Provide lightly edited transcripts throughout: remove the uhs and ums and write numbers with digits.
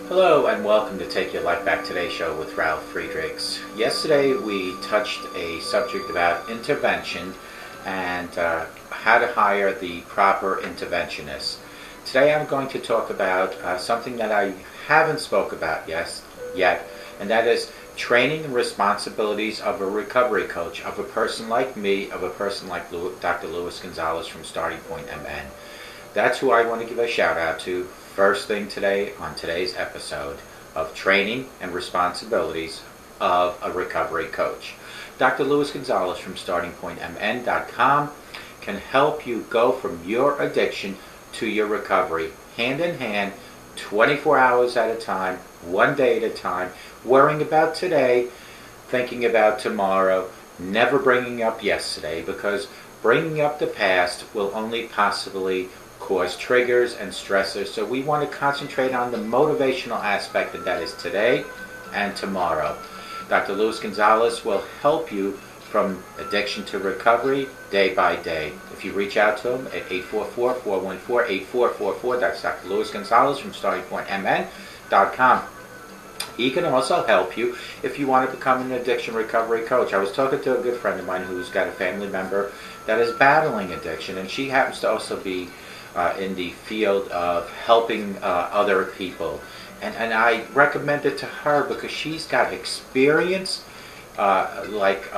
Hello and welcome to Take Your Life Back Today show with Ralf Friedrichs. Yesterday we touched a subject about intervention and how to hire the proper interventionist. Today I'm going to talk about something that I haven't spoke about yet, and that is training and responsibilities of a recovery coach, of a person like me, of a person like Dr. Luis Gonzalez from Starting Point MN. That's who I want to give a shout out to first thing today on today's episode of training and responsibilities of a recovery coach. Dr. Luis Gonzalez from StartingPointMN.com can help you go from your addiction to your recovery, hand in hand, 24 hours at a time, one day at a time, worrying about today, thinking about tomorrow, never bringing up yesterday, because bringing up the past will only possibly cause triggers and stressors. So we want to concentrate on the motivational aspect, and that is today and tomorrow. Dr. Luis Gonzalez will help you from addiction to recovery day by day. If you reach out to him at 844-414-8444, that's Dr. Luis Gonzalez from StartingPointMN.com. He can also help you if you want to become an addiction recovery coach. I was talking to a good friend of mine who's got a family member that is battling addiction, and she happens to also be in the field of helping other people. And I recommend it to her because she's got experience like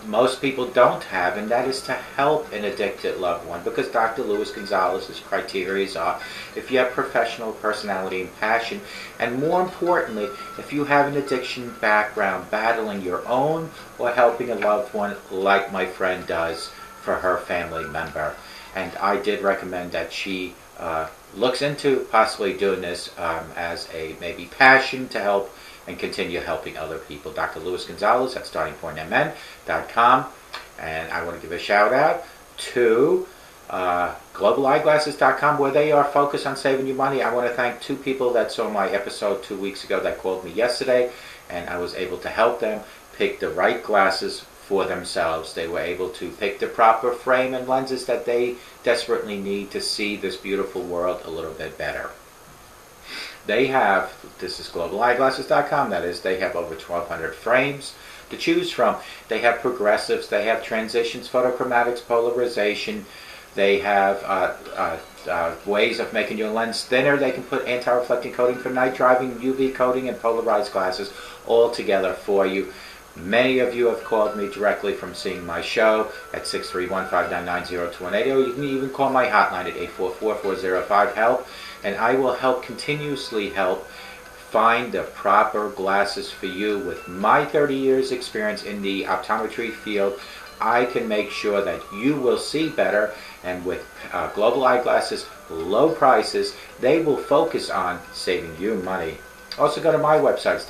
most people don't have, and that is to help an addicted loved one. Because Dr. Luis Gonzalez's criteria are if you have professional personality and passion, and more importantly, if you have an addiction background battling your own or helping a loved one like my friend does for her family member. And I did recommend that she looks into possibly doing this as a maybe passion to help and continue helping other people. Dr. Luis Gonzalez at StartingPointMN.com. And I want to give a shout out to GlobalEyeglasses.com, where they are focused on saving you money. I want to thank two people that saw my episode 2 weeks ago that called me yesterday, and I was able to help them pick the right glasses for themselves. They were able to pick the proper frame and lenses that they desperately need to see this beautiful world a little bit better. They have, this is GlobalEyeglasses.com, that is, they have over 1,200 frames to choose from. They have progressives, they have transitions, photochromatics, polarization. They have ways of making your lens thinner. They can put anti-reflecting coating for night driving, UV coating, and polarized glasses all together for you. Many of you have called me directly from seeing my show at 631-599-0218, or you can even call my hotline at 844-405-HELP, and I will continuously help find the proper glasses for you. With my 30 years experience in the optometry field, I can make sure that you will see better, and with Global Eyeglasses, low prices, they will focus on saving you money. Also go to my website,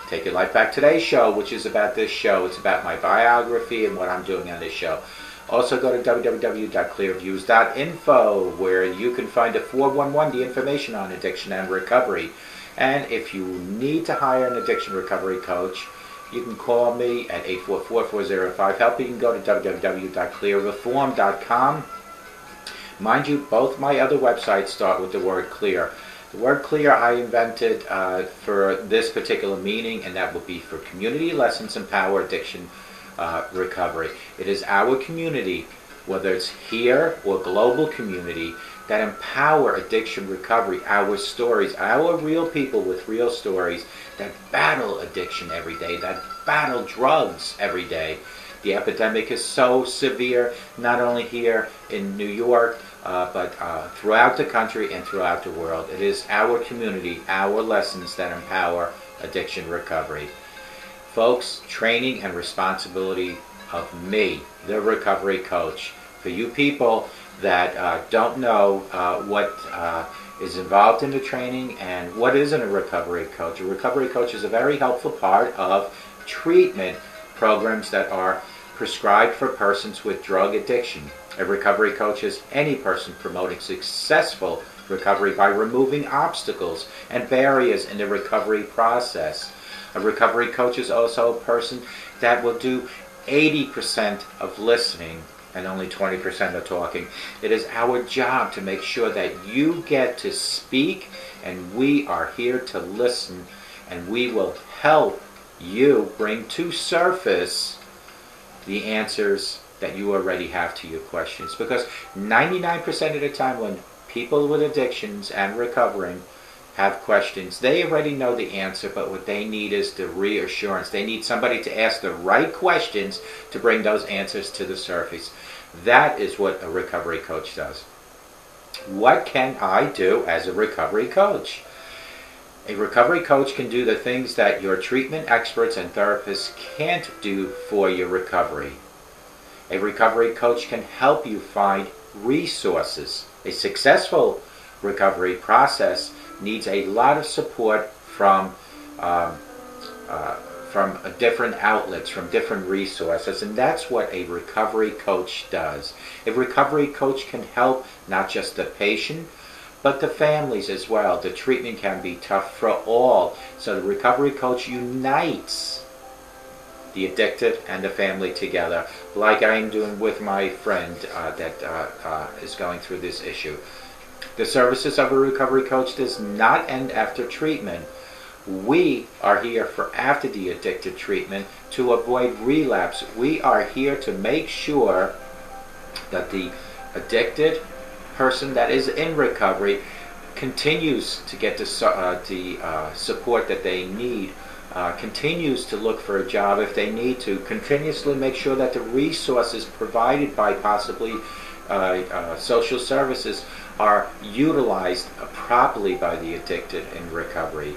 Take Your Life Back Today show, which is about this show. It's about my biography and what I'm doing on this show. Also go to www.clearviews.info, where you can find a 411, the information on addiction and recovery. And if you need to hire an addiction recovery coach, you can call me at 844-405-HELP. You can go to www.clearreform.com. Mind you, both my other websites start with the word clear. The word clear I invented for this particular meaning, and that will be for Community Lessons Empower Addiction Recovery. It is our community, whether it's here or global community, that empower addiction recovery. Our stories, our real people with real stories that battle addiction every day, that battle drugs every day. The epidemic is so severe, not only here in New York, but throughout the country and throughout the world. It is our community, our lessons that empower addiction recovery. Folks, training and responsibility of me, the recovery coach. For you people that don't know what is involved in the training and what isn't a recovery coach. A recovery coach is a very helpful part of treatment programs that are prescribed for persons with drug addiction. A recovery coach is any person promoting successful recovery by removing obstacles and barriers in the recovery process. A recovery coach is also a person that will do 80% of listening and only 20% of talking. It is our job to make sure that you get to speak and we are here to listen, and we will help you bring to surface the answers that you already have to your questions. Because 99% of the time when people with addictions and recovering have questions, they already know the answer, but what they need is the reassurance. They need somebody to ask the right questions to bring those answers to the surface. That is what a recovery coach does. What can I do as a recovery coach? A recovery coach can do the things that your treatment experts and therapists can't do for your recovery. A recovery coach can help you find resources. A successful recovery process needs a lot of support from different outlets, from different resources, and that's what a recovery coach does. A recovery coach can help not just the patient, but the families as well. The treatment can be tough for all, so the recovery coach unites the addicted and the family together, like I am doing with my friend that is going through this issue. The services of a recovery coach does not end after treatment. We are here for after the addicted treatment to avoid relapse. We are here to make sure that the addicted person that is in recovery continues to get the support that they need, continues to look for a job if they need to, continuously make sure that the resources provided by possibly social services are utilized properly by the addicted in recovery.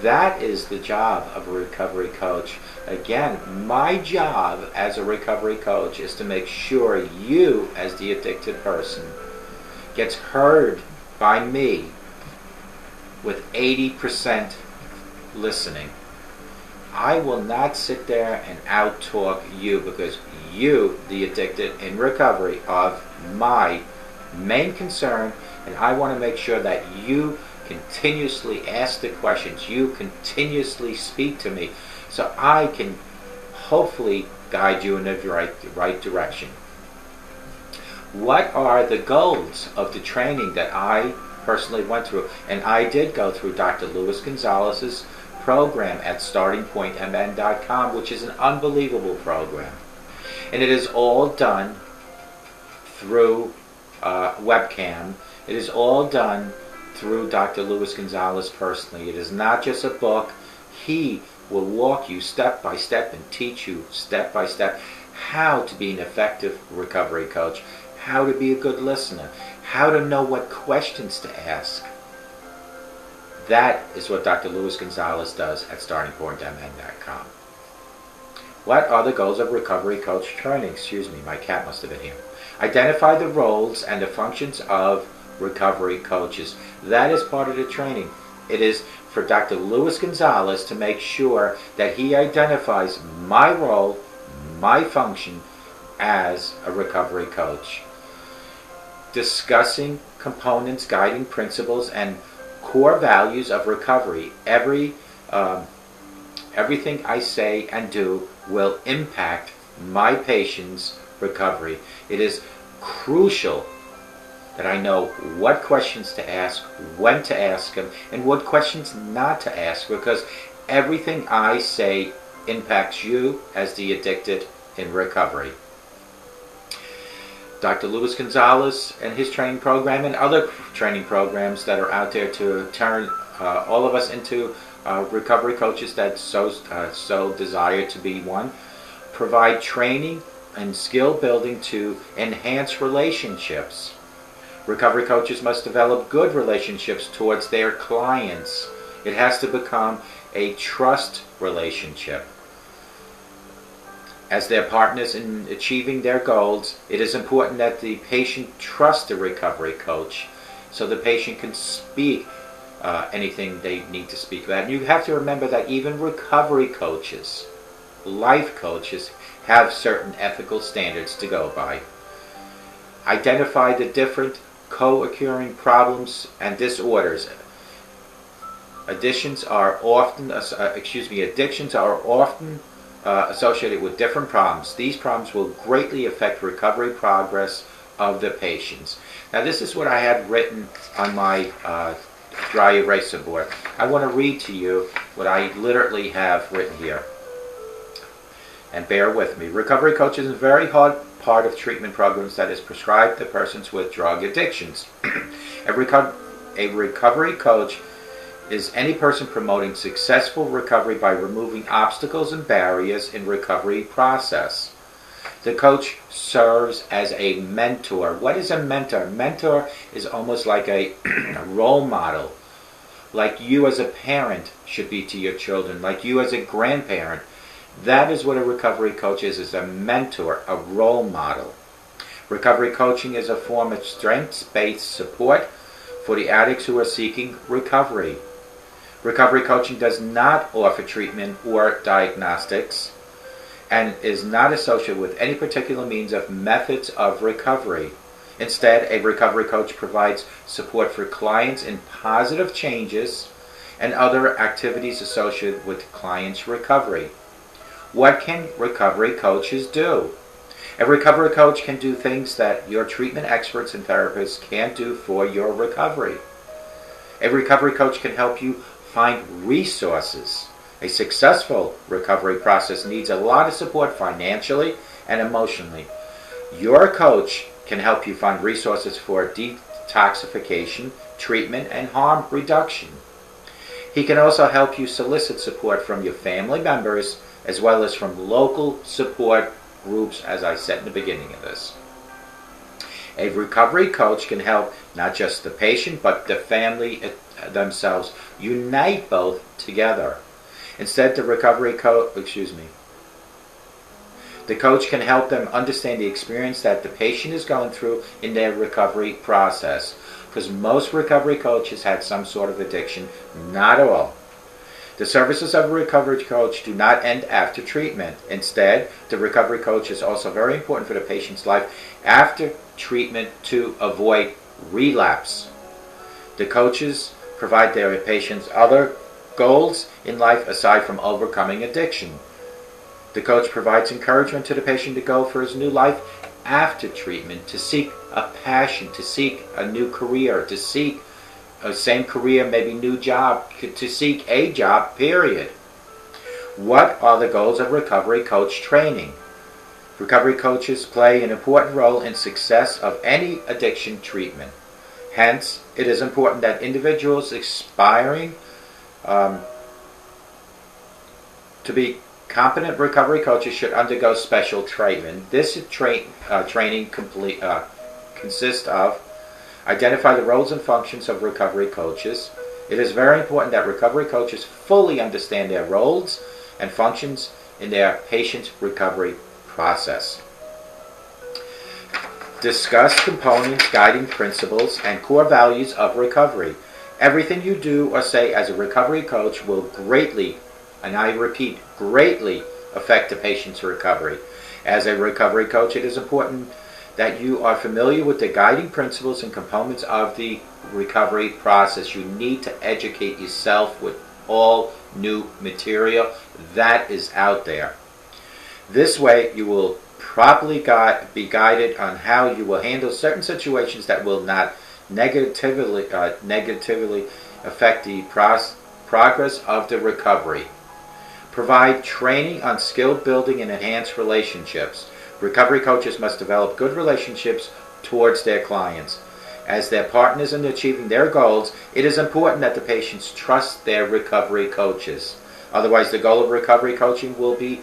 That is the job of a recovery coach. Again, my job as a recovery coach is to make sure you, as the addicted person, gets heard by me with 80% listening. I will not sit there and out-talk you, because you, the addicted in recovery, are my main concern, and I want to make sure that you continuously ask the questions, you continuously speak to me, so I can hopefully guide you in the right direction. What are the goals of the training that I personally went through? And I did go through Dr. Luis Gonzalez's program at startingpointmn.com, which is an unbelievable program. And it is all done through webcam. It is all done through Dr. Luis Gonzalez personally. It is not just a book. He will walk you step by step and teach you step by step how to be an effective recovery coach, how to be a good listener, how to know what questions to ask. That is what Dr. Luis Gonzalez does at startingpointmn.com. What are the goals of recovery coach training? Excuse me, my cat must have been here. Identify the roles and the functions of recovery coaches. That is part of the training. It is for Dr. Luis Gonzalez to make sure that he identifies my role, my function as a recovery coach. Discussing components, guiding principles, and core values of recovery. Everything I say and do will impact my patient's recovery. It is crucial that I know what questions to ask, when to ask them, and what questions not to ask, because everything I say impacts you as the addicted in recovery. Dr. Luis Gonzalez and his training program and other training programs that are out there to turn all of us into recovery coaches that so desire to be one, provide training and skill building to enhance relationships. Recovery coaches must develop good relationships towards their clients. It has to become a trust relationship. As their partners in achieving their goals, it is important that the patient trust the recovery coach so the patient can speak anything they need to speak about. And you have to remember that even recovery coaches, life coaches, have certain ethical standards to go by. Identify the different co-occurring problems and disorders. Addictions are often associated with different problems. These problems will greatly affect recovery progress of the patients. Now, this is what I had written on my dry eraser board. I want to read to you what I literally have written here. And bear with me. Recovery coach is a very hard part of treatment programs that is prescribed to persons with drug addictions. A recovery coach is any person promoting successful recovery by removing obstacles and barriers in recovery process. The coach serves as a mentor. What is a mentor? Mentor is almost like a role model, like you as a parent should be to your children, like you as a grandparent. That is what a recovery coach is a mentor, a role model. Recovery coaching is a form of strengths-based support for the addicts who are seeking recovery. Recovery coaching does not offer treatment or diagnostics and is not associated with any particular means of methods of recovery. Instead, a recovery coach provides support for clients in positive changes and other activities associated with clients' recovery. What can recovery coaches do? A recovery coach can do things that your treatment experts and therapists can't do for your recovery. A recovery coach can help you find resources. A successful recovery process needs a lot of support financially and emotionally. Your coach can help you find resources for detoxification, treatment, and harm reduction. He can also help you solicit support from your family members as well as from local support groups, as I said in the beginning of this. A recovery coach can help not just the patient but the family themselves unite both together. Instead, the coach can help them understand the experience that the patient is going through in their recovery process. Because most recovery coaches had some sort of addiction, not all. The services of a recovery coach do not end after treatment. Instead, the recovery coach is also very important for the patient's life after treatment to avoid relapse. The coaches provide their patients other goals in life aside from overcoming addiction. The coach provides encouragement to the patient to go for his new life after treatment, to seek a passion, to seek a new career, to seek same career, maybe new job, to seek a job, period. What are the goals of recovery coach training? Recovery coaches play an important role in success of any addiction treatment. Hence, it is important that individuals aspiring to be competent recovery coaches should undergo special training. This training consists of identify the roles and functions of recovery coaches. It is very important that recovery coaches fully understand their roles and functions in their patient's recovery process. Discuss components, guiding principles, and core values of recovery. Everything you do or say as a recovery coach will greatly, and I repeat, greatly affect the patient's recovery. As a recovery coach, it is important that you are familiar with the guiding principles and components of the recovery process. You need to educate yourself with all new material that is out there. This way you will properly be guided on how you will handle certain situations that will not negatively affect the progress of the recovery. Provide training on skill building and enhanced relationships. Recovery coaches must develop good relationships towards their clients. As their partners in achieving their goals, it is important that the patients trust their recovery coaches. Otherwise, the goal of recovery coaching will be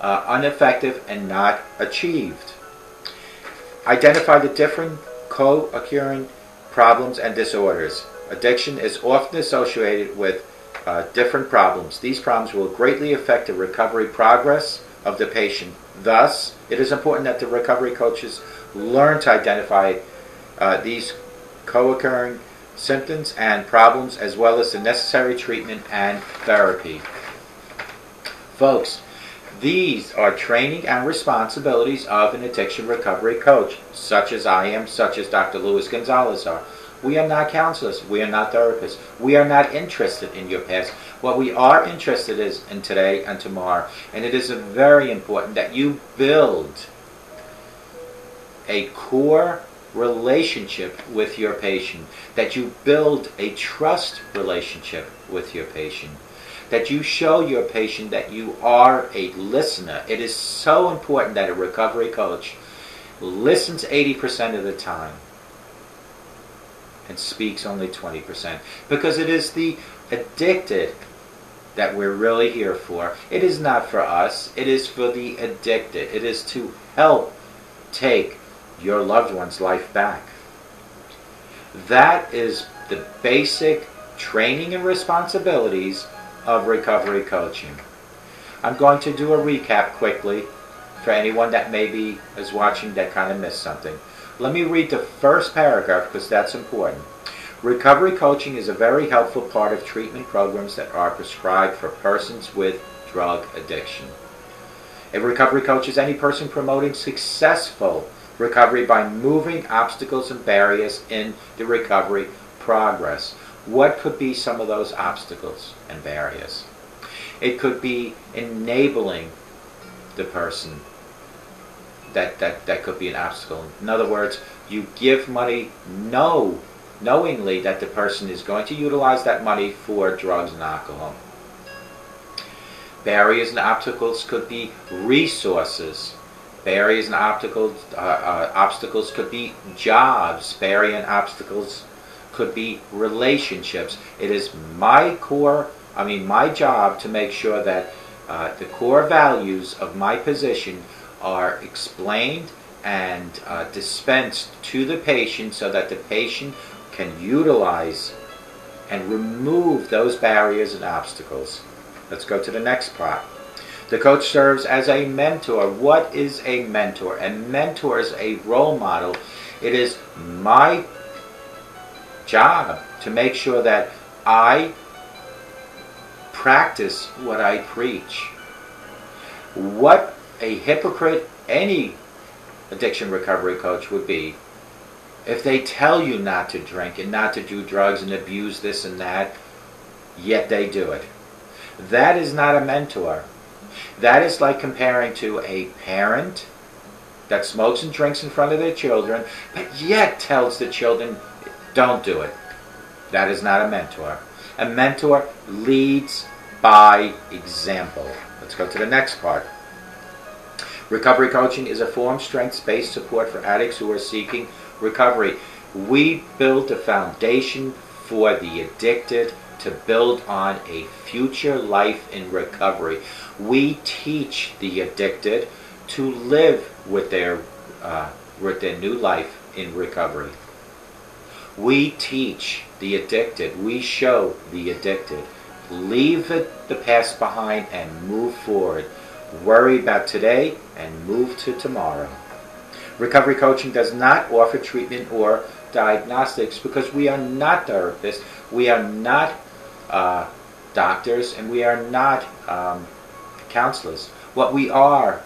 ineffective and not achieved. Identify the different co-occurring problems and disorders. Addiction is often associated with different problems. These problems will greatly affect the recovery progress of the patient. Thus, it is important that the recovery coaches learn to identify these co-occurring symptoms and problems as well as the necessary treatment and therapy. Folks, these are training and responsibilities of an addiction recovery coach, such as I am, such as Dr. Luis Gonzalez are. We are not counselors. We are not therapists. We are not interested in your past. What we are interested in today and tomorrow. And it is very important that you build a core relationship with your patient, that you build a trust relationship with your patient, that you show your patient that you are a listener. It is so important that a recovery coach listens 80% of the time and speaks only 20%, because it is the addicted that we're really here for. It is not for us, it is for the addicted. It is to help take your loved one's life back. That is the basic training and responsibilities of recovery coaching. I'm going to do a recap quickly for anyone that maybe is watching that kind of missed something. Let me read the first paragraph because that's important. Recovery coaching is a very helpful part of treatment programs that are prescribed for persons with drug addiction. A recovery coach is any person promoting successful recovery by moving obstacles and barriers in the recovery progress. What could be some of those obstacles and barriers? It could be enabling the person. That could be an obstacle. In other words, you give money knowingly that the person is going to utilize that money for drugs and alcohol. Barriers and obstacles could be resources. Barriers and obstacles could be jobs. Barrier and obstacles could be relationships. It is my job to make sure that the core values of my position are explained and dispensed to the patient so that the patient can utilize and remove those barriers and obstacles. Let's go to the next part. The coach serves as a mentor. What is a mentor? A mentor is a role model. It is my job to make sure that I practice what I preach. What a hypocrite any addiction recovery coach would be if they tell you not to drink and not to do drugs and abuse this and that, yet they do it. That is not a mentor. That is like comparing to a parent that smokes and drinks in front of their children, but yet tells the children, don't do it. That is not a mentor. A mentor leads by example. Let's go to the next part. Recovery coaching is a form of strengths-based support for addicts who are seeking recovery. We build a foundation for the addicted to build on a future life in recovery. We teach the addicted to live with their new life in recovery. We teach the addicted, we show the addicted, leave the past behind and move forward. Worry about today and move to tomorrow. Recovery coaching does not offer treatment or diagnostics because we are not therapists, we are not doctors, and we are not counselors. What we are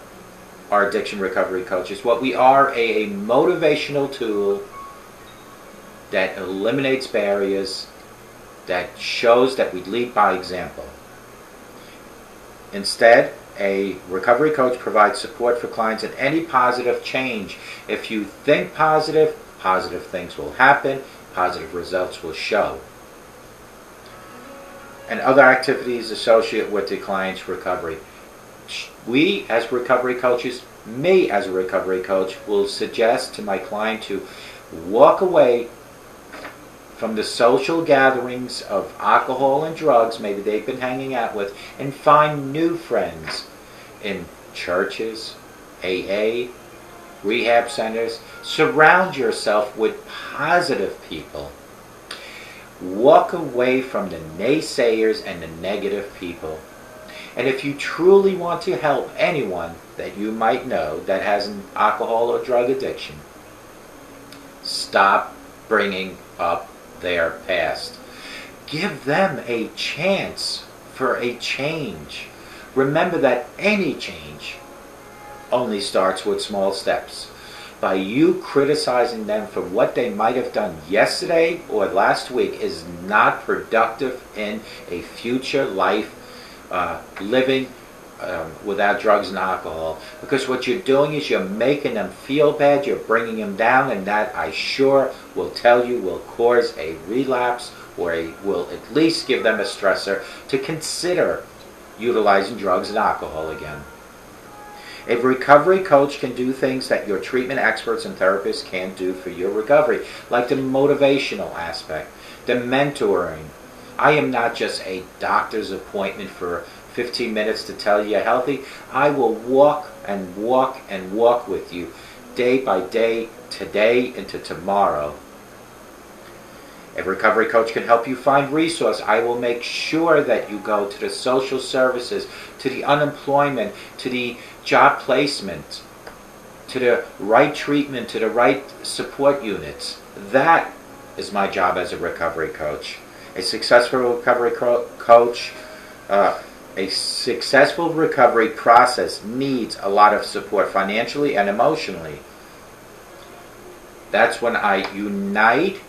addiction recovery coaches. What we are a motivational tool that eliminates barriers, that shows that we lead by example. Instead, a recovery coach provides support for clients in any positive change. If you think positive, positive things will happen, positive results will show. And other activities associated with the client's recovery. We as recovery coaches, me as a recovery coach, will suggest to my client to walk away from the social gatherings of alcohol and drugs maybe they've been hanging out with, and find new friends in churches, AA, rehab centers. Surround yourself with positive people. Walk away from the naysayers and the negative people. And if you truly want to help anyone that you might know that has an alcohol or drug addiction, stop bringing up their past. Give them a chance for a change. Remember that any change only starts with small steps. By you criticizing them for what they might have done yesterday or last week is not productive in a future life living without drugs and alcohol, because what you're doing is you're making them feel bad, you're bringing them down, and that I sure will tell you will cause a relapse, or will at least give them a stressor to consider utilizing drugs and alcohol again. A recovery coach can do things that your treatment experts and therapists can't do for your recovery, like the motivational aspect, the mentoring. I am not just a doctor's appointment for 15 minutes to tell you you're healthy. I will walk and walk and walk with you day by day, today into tomorrow. A recovery coach can help you find resources. I will make sure that you go to the social services, to the unemployment, to the job placement, to the right treatment, to the right support units. That is my job as a recovery coach. A successful recovery coach, a successful recovery process needs a lot of support financially and emotionally. That's when I unite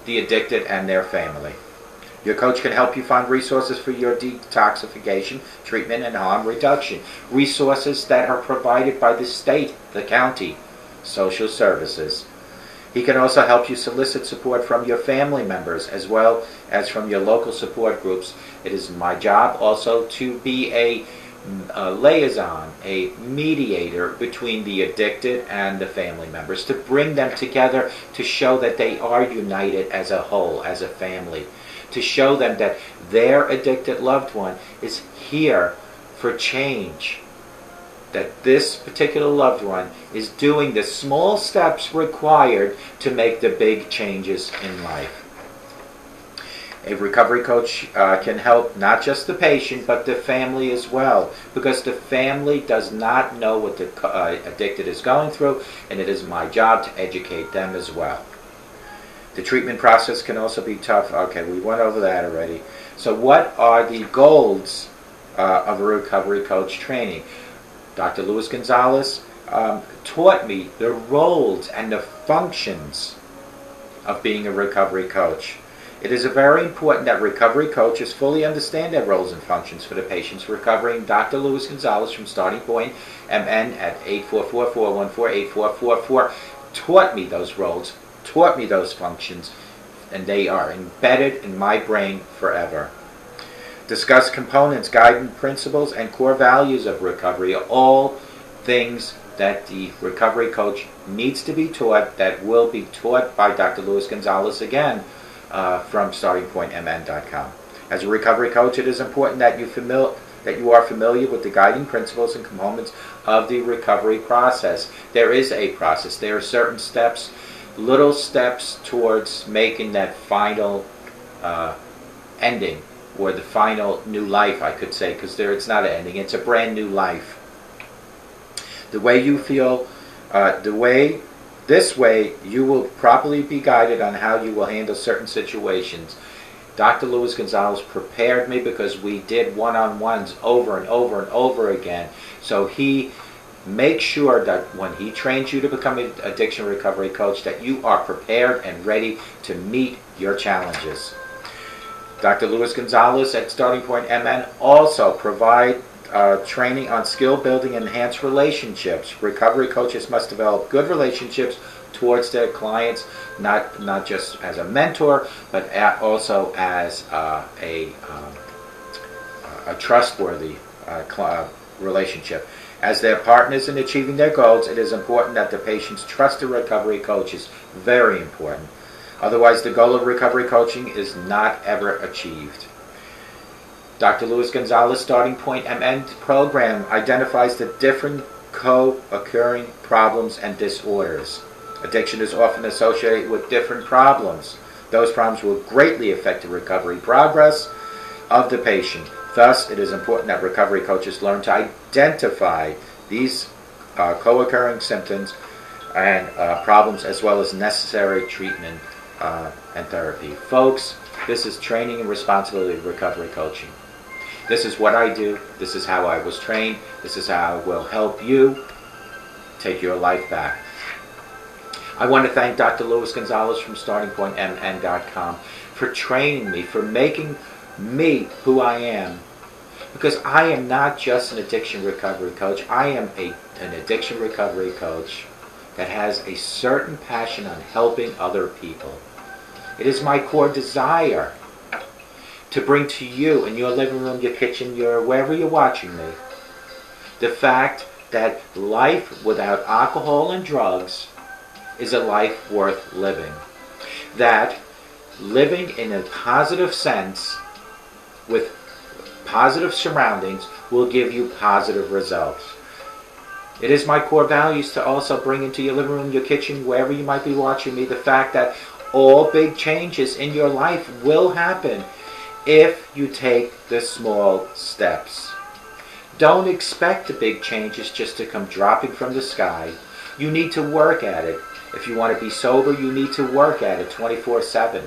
the addicted and their family. Your coach can help you find resources for your detoxification, treatment, and harm reduction. Resources that are provided by the state, the county, social services. He can also help you solicit support from your family members as well as from your local support groups. It is my job also to be a liaison, a mediator between the addicted and the family members, to bring them together, to show that they are united as a whole, as a family, to show them that their addicted loved one is here for change, that this particular loved one is doing the small steps required to make the big changes in life. A recovery coach can help not just the patient, but the family as well, because the family does not know what the addicted is going through, and it is my job to educate them as well. The treatment process can also be tough. Okay, we went over that already. So what are the goals of a recovery coach training? Dr. Luis Gonzalez taught me the roles and the functions of being a recovery coach. It is very important that recovery coaches fully understand their roles and functions for the patients recovering. Dr. Luis Gonzalez from Starting Point MN at 844-414-8444 taught me those roles, taught me those functions, and they are embedded in my brain forever. Discuss components, guiding principles, and core values of recovery, all things that the recovery coach needs to be taught, that will be taught by Dr. Luis Gonzalez again from StartingPointMN.com. As a recovery coach, it is important that you are familiar with the guiding principles and components of the recovery process. There is a process. There are certain steps, little steps towards making that final ending, or the final new life, I could say, because it's not an ending, it's a brand new life. The way you feel, this way you will properly be guided on how you will handle certain situations. Dr. Luis Gonzalez prepared me because we did one-on-ones over and over and over again. So he makes sure that when he trains you to become an addiction recovery coach, that you are prepared and ready to meet your challenges. Dr. Luis Gonzalez at Starting Point MN also provide training on skill building and enhanced relationships. Recovery coaches must develop good relationships towards their clients, not just as a mentor, but also as a trustworthy relationship. As their partners in achieving their goals, it is important that the patients trust the recovery coach. Is very important. Otherwise, the goal of recovery coaching is not ever achieved. Dr. Luis Gonzalez Starting Point MN program identifies the different co-occurring problems and disorders. Addiction is often associated with different problems. Those problems will greatly affect the recovery progress of the patient. Thus, it is important that recovery coaches learn to identify these co-occurring symptoms and problems, as well as necessary treatment and therapy. Folks, this is training and responsibility of recovery coaching. This is what I do. This is how I was trained. This is how I will help you take your life back. I want to thank Dr. Luis Gonzalez from StartingPointMN.com for training me, for making me who I am, Because I am not just an addiction recovery coach. I am an addiction recovery coach that has a certain passion on helping other people. It is my core desire to bring to you in your living room, your kitchen, wherever you're watching me, the fact that life without alcohol and drugs is a life worth living. That living in a positive sense with positive surroundings will give you positive results. It is my core values to also bring into your living room, your kitchen, wherever you might be watching me, the fact that all big changes in your life will happen if you take the small steps. Don't expect the big changes just to come dropping from the sky. You need to work at it. If you want to be sober, you need to work at it 24/7.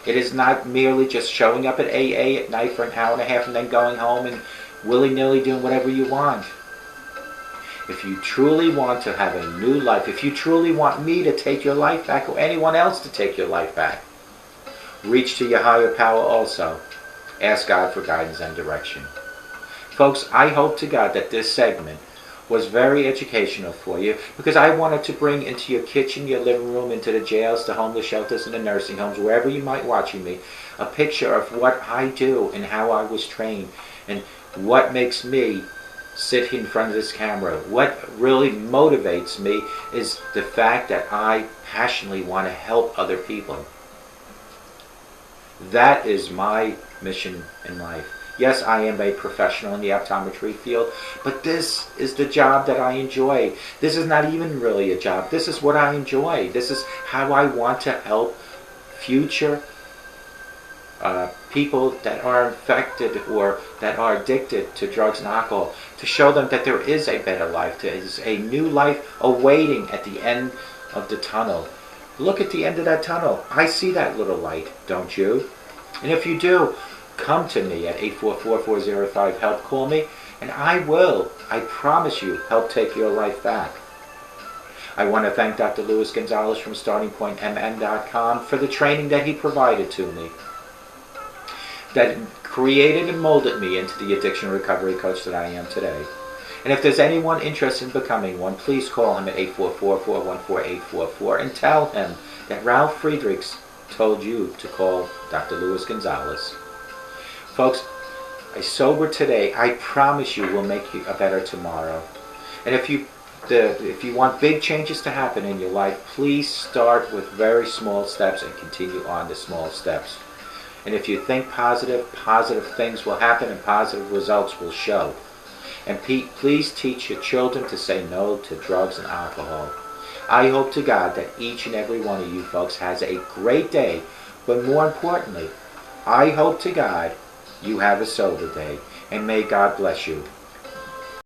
It is not merely just showing up at AA at night for an hour and a half and then going home and willy-nilly doing whatever you want. If you truly want to have a new life, if you truly want me to take your life back or anyone else to take your life back, reach to your higher power also. Ask God for guidance and direction. Folks, I hope to God that this segment was very educational for you, because I wanted to bring into your kitchen, your living room, into the jails, the homeless shelters, and the nursing homes, wherever you might watching me, a picture of what I do and how I was trained and what makes me sit in front of this camera. What really motivates me is the fact that I passionately want to help other people. That is my mission in life. Yes, I am a professional in the optometry field, but this is the job that I enjoy. This is not even really a job. This is what I enjoy. This is how I want to help future people that are infected or that are addicted to drugs and alcohol, to show them that there is a better life. There is a new life awaiting at the end of the tunnel. Look at the end of that tunnel. I see that little light, don't you? And if you do, come to me at 844-405-HELP. Call me, and I will, I promise you, help take your life back. I want to thank Dr. Luis Gonzalez from StartingPointMN.com for the training that he provided to me, that created and molded me into the addiction recovery coach that I am today. And if there's anyone interested in becoming one, please call him at 844-414-844 and tell him that Ralf Friedrichs told you to call Dr. Luis Gonzalez. Folks, a sober today, I promise you, will make you a better tomorrow. And if you want big changes to happen in your life, please start with very small steps and continue on the small steps. And if you think positive things will happen and positive results will show. And please teach your children to say no to drugs and alcohol. I hope to God that each and every one of you folks has a great day, but more importantly, I hope to God you have a sober day, and may God bless you.